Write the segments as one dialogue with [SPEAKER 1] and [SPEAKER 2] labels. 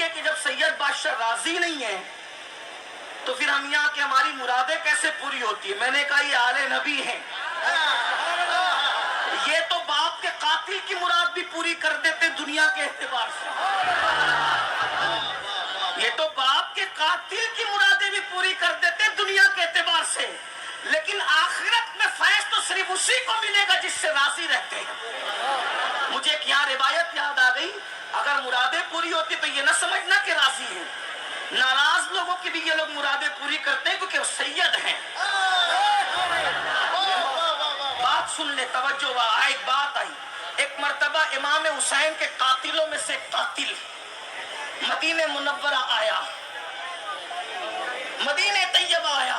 [SPEAKER 1] گے کہ جب سید بادشاہ راضی نہیں ہے تو پھر ہم یہاں کہ ہماری مرادیں کیسے پوری ہوتی ہیں. میں نے کہا یہ آل نبی ہیں, یہ تو باپ کے قاتل کی مراد بھی پوری کر دیتے دنیا کے اعتبار سے, یہ تو باپ کے قاتل کی مرادیں بھی پوری کر دیتے دنیا کے اعتبار سے, لیکن آخرت میں فیض تو صرف اسی کو ملے گا جس سے راضی رہتے ہیں. مجھے ایک یہاں روایت یاد آ گئی, اگر مرادیں پوری ہوتی تو یہ نہ سمجھنا کہ راضی ہیں, ناراض لوگوں کی بھی یہ لوگ مرادیں پوری کرتے ہیں کیونکہ وہ سید ہیں. بات سن لے, توجہ ہوا, ایک بات آئی. ایک مرتبہ امام حسین کے قاتلوں میں سے ایک قاتل مدینہ منورہ آیا, مدینہ طیبہ آیا,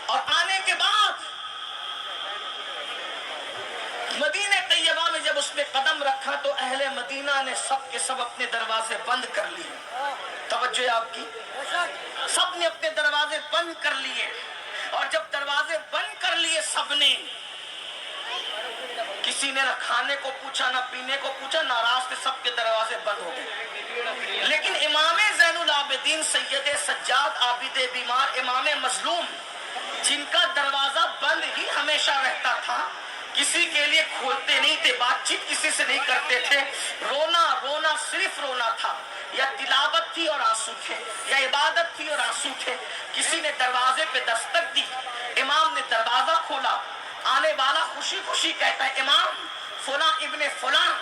[SPEAKER 1] اور آنے کے بعد مدینہ طیبہ میں جب اس نے قدم رکھا تو اہل مدینہ نے سب کے سب اپنے دروازے بند کر لیے. توجہ ہے آپ کی, سب نے اپنے دروازے بند کر لیے, اور جب دروازے بند کر لیے سب نے, کسی نے نہ کھانے کو پوچھا نہ پینے کو پوچھا, ناراض تھے, سب کے دروازے بند ہو گئے. لیکن امام زین العابدین سید سجاد عابد بیمار امام مظلوم, جن کا دروازہ بند ہی ہمیشہ رہتا تھا, کسی کے لیے کھولتے نہیں تھے, بات چیت کسی سے نہیں کرتے تھے, رونا رونا صرف رونا تھا, یا تلاوت تھی اور آنسو تھے, یا عبادت تھی اور آنسو تھے. کسی نے دروازے پہ دستک دی, امام نے دروازہ کھولا, آنے والا خوشی خوشی کہتا ہے امام فلاں ابن فلاں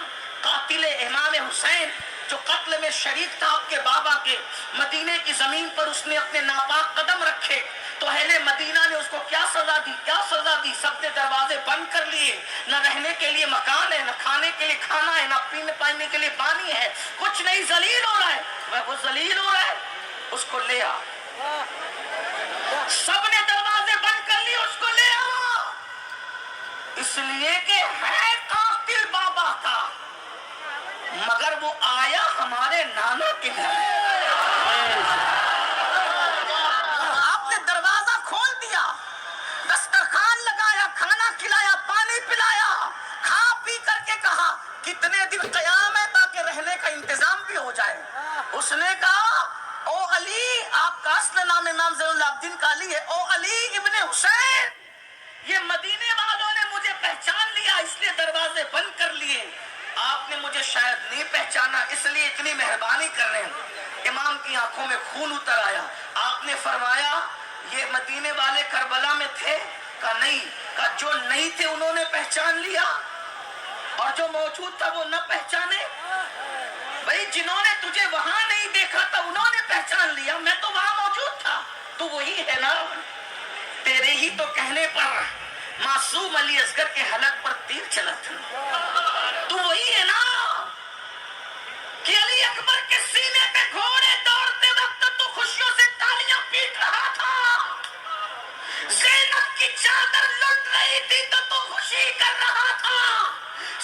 [SPEAKER 1] قاتل امام حسین جو قتل میں شریک تھا آپ کے بابا کے, مدینے کی زمین پر اس نے اپنے ناپاک قدم رکھے تو اہل مدینہ نے اس کو کیا سزا دی, کیا سزا دی. سب نے دروازے بند کر لیے, نہ رہنے کے لیے مکان ہے, نہ کھانے کے لیے کھانا ہے, نہ پینے پانے کے لیے پانی ہے, کچھ نہیں, ذلیل ہو رہا ہے. وہ ذلیل ہو رہا ہے, اس کو لے آ. سب نے دروازے بند کر لیے, اس کو لے آ, اس لیے کہ ہے قاتل بابا کا, مگر وہ آیا ہمارے نانا کے گھر. آپ نے دروازہ کھول دیا, دسترخوان لگایا, کھانا کھلایا, پانی پلایا, کھا پی کر کے کہا کتنے دن قیام ہے تاکہ رہنے کا انتظام بھی ہو جائے. اس نے کہا او علی, آپ کا اصل نام امام زین العابدین کا علی ہے, او علی ابن حسین, یہ مدینے والوں نے مجھے پہچان لیا اس لیے دروازے بند کر لیے, آپ نے مجھے شاید نہیں پہچانا اس لیے اتنی مہربانی کر رہے ہیں. امام کی آنکھوں میں خون اتر آیا. آپ نے فرمایا یہ مدینے والے کربلا میں تھے؟ کہا نہیں. کہا جو نہیں تھے انہوں نے پہچان لیا اور جو موجود تھا وہ نہ پہچانے؟ بھئی جنہوں نے تجھے وہاں نہیں دیکھا تھا انہوں نے پہچان لیا, میں تو وہاں موجود تھا. تو وہی ہے نا, تیرے ہی تو کہنے پر معصوم علی اصغر کے حلق پر تیر چلا تھا. تو وہی ہے نا کہ علی اکبر کے سینے پہ گھوڑے دوڑتے وقت تو خوشیوں سے تالیاں پیٹ رہا تھا, زینب کی چادر لٹ رہی تھی تو خوشی کر رہا تھا,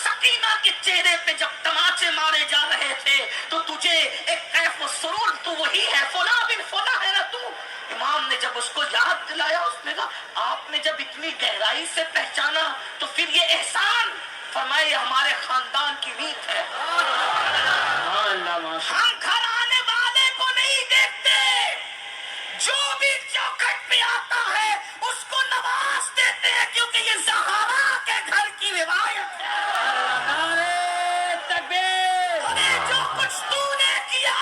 [SPEAKER 1] سکینہ کے چہرے پہ جب تماچے مارے جا رہے تھے تو تجھے ایک کیف و سرور, تو وہی ہے فلاں بن فلاں ہے نا تو. امام نے جب اس کو یاد دلایا, اس نے کہا آپ نے جب اتنی گہرائی سے پہچانا تو پھر یہ احسان. فرمائے ہمارے خاندان کی ریت ہے, ہم گھر آنے والے کو نہیں دیکھتے, جو بھی چوکھٹ پہ آتا ہے اس کو نواز دیتے ہیں, کیونکہ یہ زہرا کے گھر کی روایت ہے. جو کچھ تو نے کیا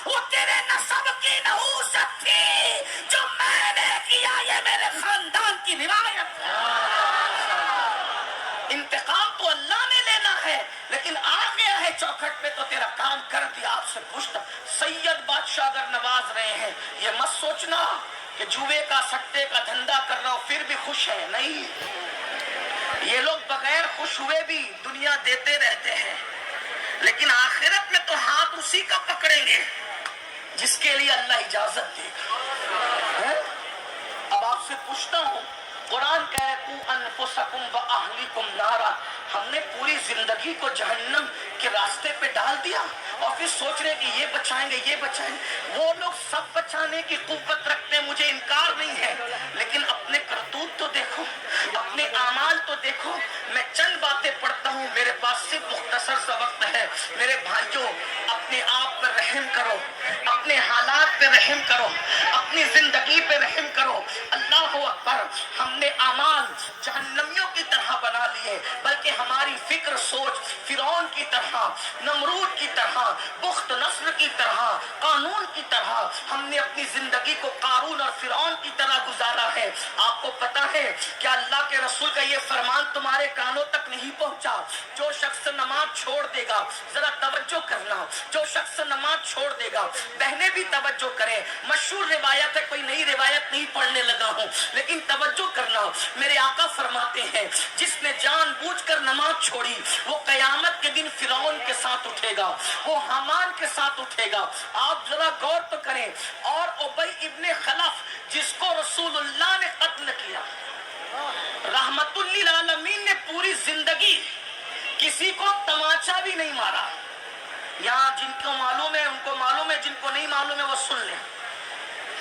[SPEAKER 1] وہ تیرے نسب کی نحوست تھی, جو میں نے کیا یہ میرے خاندان کی روایت ہے. انتقام تو اللہ نے لینا ہے, لیکن آ گیا ہے چوکھٹ پہ تو تیرا کام کر دیا. آپ سے پوچھتا, سید بادشاہ اگر نواز رہے ہیں, یہ مت سوچنا کہ جوئے کا سٹے کا دھندا کر رہا ہو پھر بھی خوش ہے, نہیں. یہ لوگ بغیر خوش ہوئے بھی دنیا دیتے رہتے ہیں, لیکن آخرت میں تو ہاتھ اسی کا پکڑیں گے جس کے لیے اللہ اجازت دے گا. اب آپ سے پوچھتا ہوں, قرآن کہہ رہے قُوا أَنفُسَكُمْ وَأَهْلِكُمْ نَارًا, ہم نے پوری زندگی کو جہنم کے راستے پہ ڈال دیا اور پھر سوچ رہے کہ یہ بچائیں گے یہ بچائیں گے. وہ لوگ سب بچانے کی قوت رکھتے ہیں, مجھے انکار نہیں ہے, لیکن اپنے کرتوت تو دیکھو, اپنے اعمال تو دیکھو. میں چند باتیں پڑھتا ہوں, میرے پاس صرف مختصر سا وقت ہے. میرے بھائیوں, اپنے آپ پر رحم رحم کرو, اپنے حالات پہ رحم کرو, اپنی زندگی پہ رحم کرو. اللہ اکبر. ہم نے اعمال جہنمیوں کی طرح بنا لیے, بلکہ ہماری فکر سوچ فرعون کی طرح, نمرود کی طرح, بخت نصر کی طرح, قانون کی طرح ہم نے اپنی زندگی کو قارون اور فرعون کی طرح گزارا ہے. آپ کو پتا ہے کہ اللہ کے رسول کا یہ فرمان تمہارے کانوں تک نہیں پہنچا؟ جو شخص نماز چھوڑ دے گا, ذرا توجہ کرنا, جو شخص نماز چھوڑ دے گا, بہنیں بھی توجہ کریں, مشہور روایت ہے, کوئی نئی روایت نہیں پڑھنے لگا ہوں, لیکن توجہ کرنا. میرے آقا فرماتے ہیں جس نے جان بوجھ کر نماز چھوڑی وہ قیامت کے دن فرعون کے ساتھ اٹھے گا, وہ حامان کے ساتھ اٹھے گا. آپ ذرا غور تو کریں. اور ابی ابن خلف جس کو رسول اللہ نے قتل کیا, رحمت للعالمین نے پوری زندگی کسی کو تماچا بھی نہیں مارا. یہاں جن کو معلوم ہے ان کو معلوم ہے, جن کو نہیں معلوم ہے وہ سن لیں.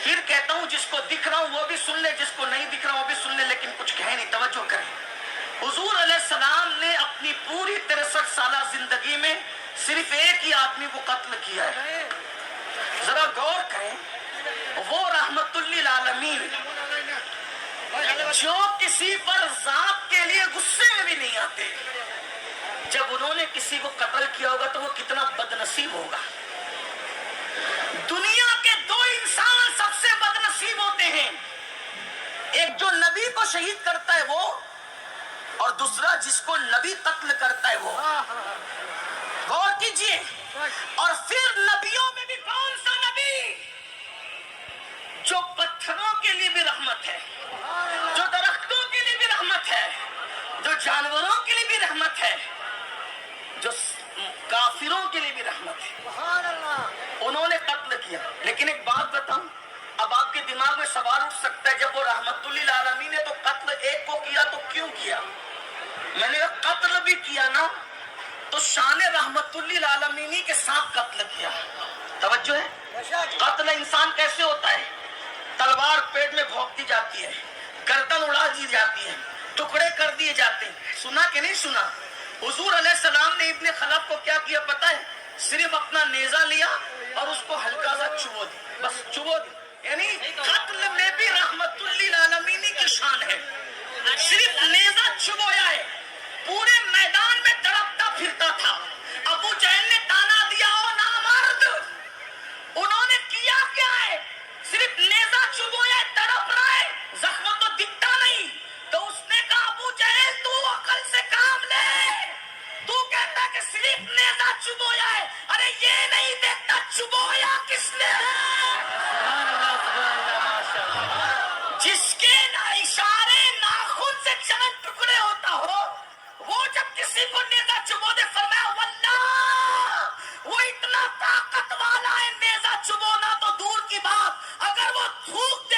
[SPEAKER 1] پھر کہتا ہوں جس کو دکھ رہا ہوں وہ بھی سن لے, جس کو نہیں دکھ رہا وہ بھی سن لے, لیکن کچھ کہے نہیں. توجہ کریں. حضور علیہ السلام نے اپنی پوری 63 سالہ زندگی میں صرف ایک ہی آدمی کو قتل کیا ہے. ذرا غور کریں. وہ رحمت للعالمین جو کسی پر ذات کے لیے غصے میں بھی نہیں آتے, جب انہوں نے کسی کو قتل کیا ہوگا تو وہ کتنا بد نصیب ہوگا. دنیا کے 2 انسان سب سے بد نصیب ہوتے ہیں, ایک جو نبی کو شہید کرتا ہے وہ, اور دوسرا جس کو نبی قتل کرتا ہے وہ. غور کیجئے. اور پھر نبیوں میں بھی کون سا نبی جو پتھروں کے لیے بھی رحمت ہے, جو درختوں کے لیے بھی رحمت ہے, جو جانوروں کے لیے بھی رحمت ہے, جو کافروں کے لیے بھی رحمت ہے, انہوں نے قتل کیا. لیکن ایک بات بتاؤں, اب آپ کے دماغ میں سوال اٹھ سکتا ہے, جب وہ رحمت للعالمین نے تو قتل ایک کو کیا تو کیوں کیا؟ میں نے قتل بھی کیا نا تو شان رحمت للعالمین کے ساتھ قتل کیا. توجہ ہے. قتل انسان کیسے ہوتا ہے؟ تلوار پیٹ میں بھونک دی جاتی ہے, گردن اڑا دی جاتی ہے, ٹکڑے کر دیے جاتے ہیں. سنا کہ نہیں سنا؟ حضور علیہ السلام نے ابن خلف کو کیا کیا پتہ ہے؟ صرف اپنا نیزہ لیا اور اس کو ہلکا سا چبو دی, بس چبو دی. یعنی قتل میں بھی رحمت للعالمین کی شان ہے. صرف نیزہ چبویا ہے, پورے میدان میں تڑپتا پھرتا تھا. ابو جہل نے تانا دیا, او نامرد, انہوں نے کیا کیا ہے؟ صرف نیزہ چبویا ہے, تڑپ رہا ہے, زخم تو دکھتا نہیں. تو اس نے کہا ابو جہل تو عقل سے کام لے, تو کہتا کہ صرف نیزہ چبویا ہے, ارے یہ نہیں دیکھتا چبویا کس نے ہے. جس کے اشارے ناخن سے چند ٹکڑے ہوتا ہو, وہ جب کسی کو نیزہ چبو دے, فرمایا واللہ وہ اتنا طاقت والا ہے, نیزہ چبونا تو دور کی بات, اگر وہ تھوک